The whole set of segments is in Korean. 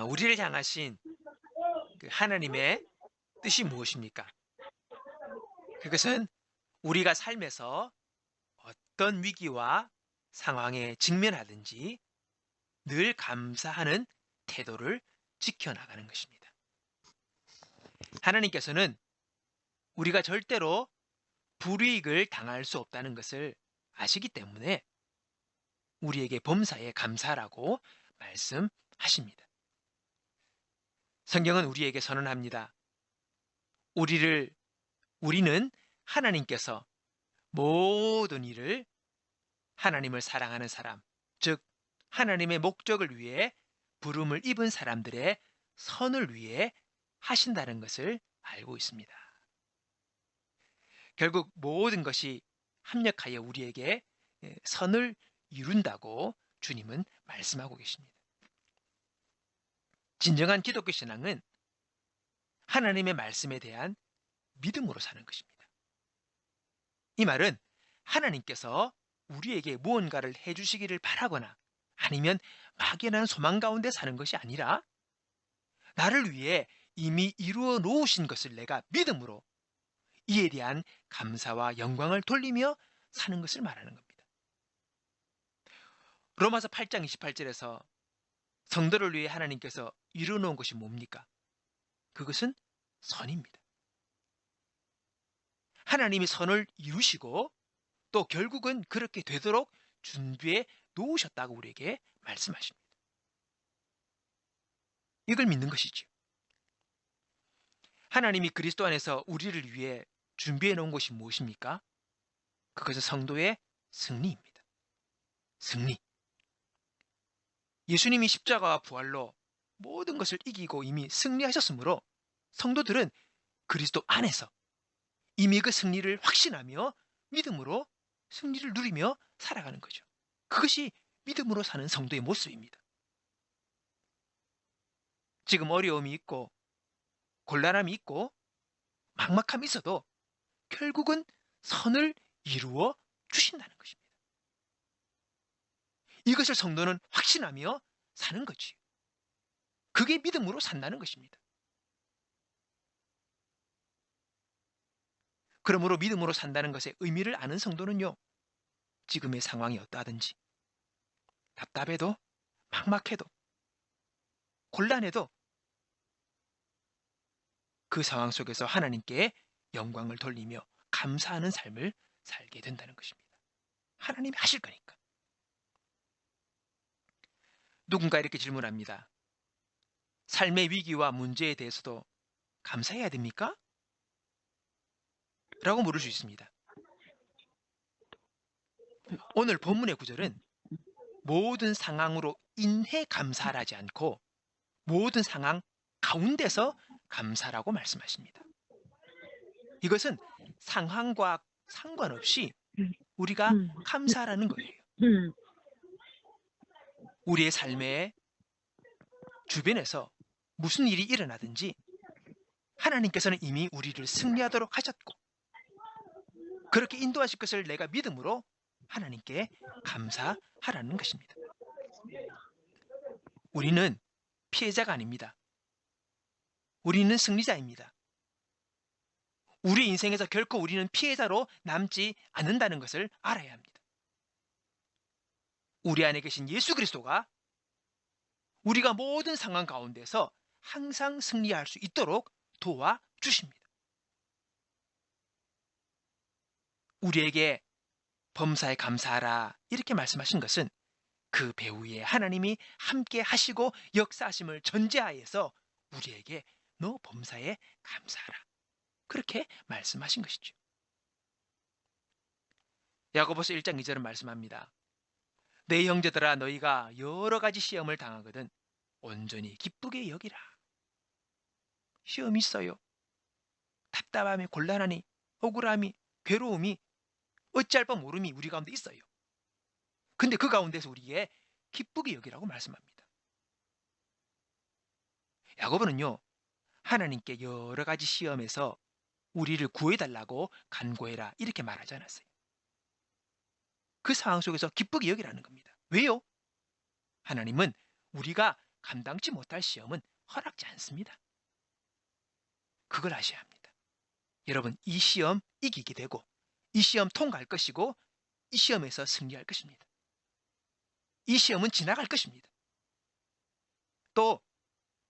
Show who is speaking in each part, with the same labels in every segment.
Speaker 1: 우리를 향하신 그 하나님의 뜻이 무엇입니까? 그것은 우리가 삶에서 어떤 위기와 상황에 직면하든지 늘 감사하는 태도를 지켜나가는 것입니다. 하나님께서는 우리가 절대로 불이익을 당할 수 없다는 것을 아시기 때문에 우리에게 범사에 감사라고 말씀하십니다. 성경은 우리에게 선언합니다. 우리는 하나님께서 모든 일을 하나님을 사랑하는 사람, 즉 하나님의 목적을 위해 부름을 입은 사람들의 선을 위해 하신다는 것을 알고 있습니다. 결국 모든 것이 합력하여 우리에게 선을 이룬다고 주님은 말씀하고 계십니다. 진정한 기독교 신앙은 하나님의 말씀에 대한 믿음으로 사는 것입니다. 이 말은 하나님께서 우리에게 무언가를 해주시기를 바라거나 아니면 막연한 소망 가운데 사는 것이 아니라 나를 위해 이미 이루어 놓으신 것을 내가 믿음으로 이에 대한 감사와 영광을 돌리며 사는 것을 말하는 겁니다. 로마서 8장 28절에서 성도를 위해 하나님께서 이루어 놓은 것이 뭡니까? 그것은 선입니다. 하나님이 선을 이루시고 또 결국은 그렇게 되도록 준비해 놓으셨다고 우리에게 말씀하십니다. 이걸 믿는 것이지요. 하나님이 그리스도 안에서 우리를 위해 준비해 놓은 것이 무엇입니까? 그것은 성도의 승리입니다. 승리. 예수님이 십자가와 부활로 모든 것을 이기고 이미 승리하셨으므로 성도들은 그리스도 안에서 이미 그 승리를 확신하며 믿음으로 승리를 누리며 살아가는 거죠. 그것이 믿음으로 사는 성도의 모습입니다. 지금 어려움이 있고 곤란함이 있고 막막함이 있어도 결국은 선을 이루어 주신다는 것입니다. 이것을 성도는 확신하며 사는 거지요. 그게 믿음으로 산다는 것입니다. 그러므로 믿음으로 산다는 것의 의미를 아는 성도는요, 지금의 상황이 어떠하든지 답답해도 막막해도 곤란해도 그 상황 속에서 하나님께 영광을 돌리며 감사하는 삶을 살게 된다는 것입니다. 하나님이 하실 거니까. 누군가 이렇게 질문합니다. 삶의 위기와 문제에 대해서도 감사해야 됩니까? 라고 물을 수 있습니다. 오늘 본문의 구절은 모든 상황으로 인해 감사하지 않고 모든 상황 가운데서 감사라고 말씀하십니다. 이것은 상황과 상관없이
Speaker 2: 음,
Speaker 1: 우리가
Speaker 2: 음,
Speaker 1: 감사하라는 거예요.
Speaker 2: 음,
Speaker 1: 우리의 삶의 주변에서 무슨 일이 일어나든지 하나님께서는 이미 우리를 승리하도록 하셨고 그렇게 인도하실 것을 내가 믿음으로 하나님께 감사하라는 것입니다. 우리는 피해자가 아닙니다. 우리는 승리자입니다. 우리 인생에서 결코 우리는 피해자로 남지 않는다는 것을 알아야 합니다. 우리 안에 계신 예수 그리스도가 우리가 모든 상황 가운데서 항상 승리할 수 있도록 도와주십니다. 우리에게 범사에 감사하라 이렇게 말씀하신 것은 그 배후에 하나님이 함께 하시고 역사하심을 전제하에서 우리에게 너 범사에 감사하라 그렇게 말씀하신 것이죠. 야고보서 1장 2절은 말씀합니다. 내 형제들아 너희가 여러 가지 시험을 당하거든 온전히 기쁘게 여기라. 시험이 있어요. 답답함이 곤란하니 억울함이 괴로움이 어찌할 바 모름이 우리 가운데 있어요. 근데 그 가운데서 우리에게 기쁘게 여기라고 말씀합니다. 야고보는요. 하나님께 여러 가지 시험에서 우리를 구해달라고 간구해라 이렇게 말하지 않았어요. 그 상황 속에서 기쁘게 여기라는 겁니다. 왜요? 하나님은 우리가 감당치 못할 시험은 허락지 않습니다. 그걸 아셔야 합니다. 여러분, 이 시험 이기게 되고 이 시험 통과할 것이고 이 시험에서 승리할 것입니다. 이 시험은 지나갈 것입니다. 또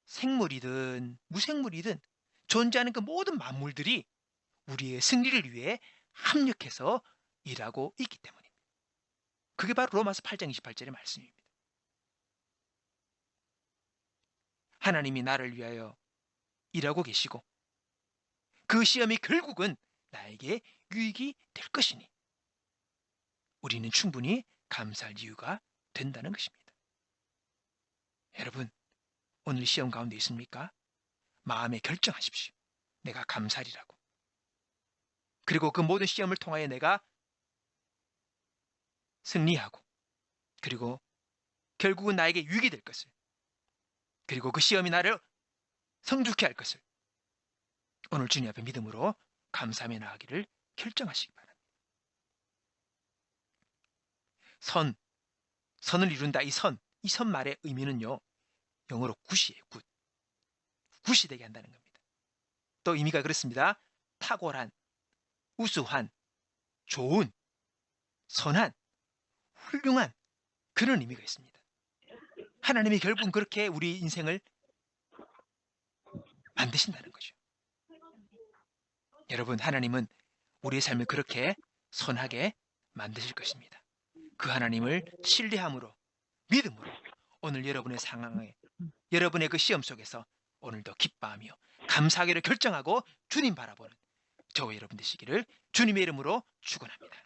Speaker 1: 생물이든 무생물이든 존재하는 그 모든 만물들이 우리의 승리를 위해 합력해서 일하고 있기 때문입니다. 그게 바로 로마서 8장 28절의 말씀입니다. 하나님이 나를 위하여 일하고 계시고 그 시험이 결국은 나에게 유익이 될 것이니 우리는 충분히 감사할 이유가 된다는 것입니다. 여러분, 오늘 시험 가운데 있습니까? 마음에 결정하십시오. 내가 감사리라고. 그리고 그 모든 시험을 통하여 내가 승리하고 그리고 결국은 나에게 유익이 될 것을 그리고 그 시험이 나를 성숙케 할 것을 오늘 주님 앞에 믿음으로 감사하며 나아가기를 결정하시기 바랍니다. 선을 이룬다. 이 선 말의 의미는요. 영어로 굿이에요. 굿이 되게 한다는 겁니다. 또 의미가 그렇습니다. 탁월한, 우수한, 좋은, 선한, 훌륭한 그런 의미가 있습니다. 하나님이 결국은 그렇게 우리 인생을 만드신다는 거죠. 여러분, 하나님은 우리의 삶을 그렇게 선하게 만드실 것입니다. 그 하나님을 신뢰함으로 믿음으로 오늘 여러분의 상황에 여러분의 그 시험 속에서 오늘도 기뻐하며 감사하기를 결정하고 주님 바라보는 저와 여러분 되시기를 주님의 이름으로 축원합니다.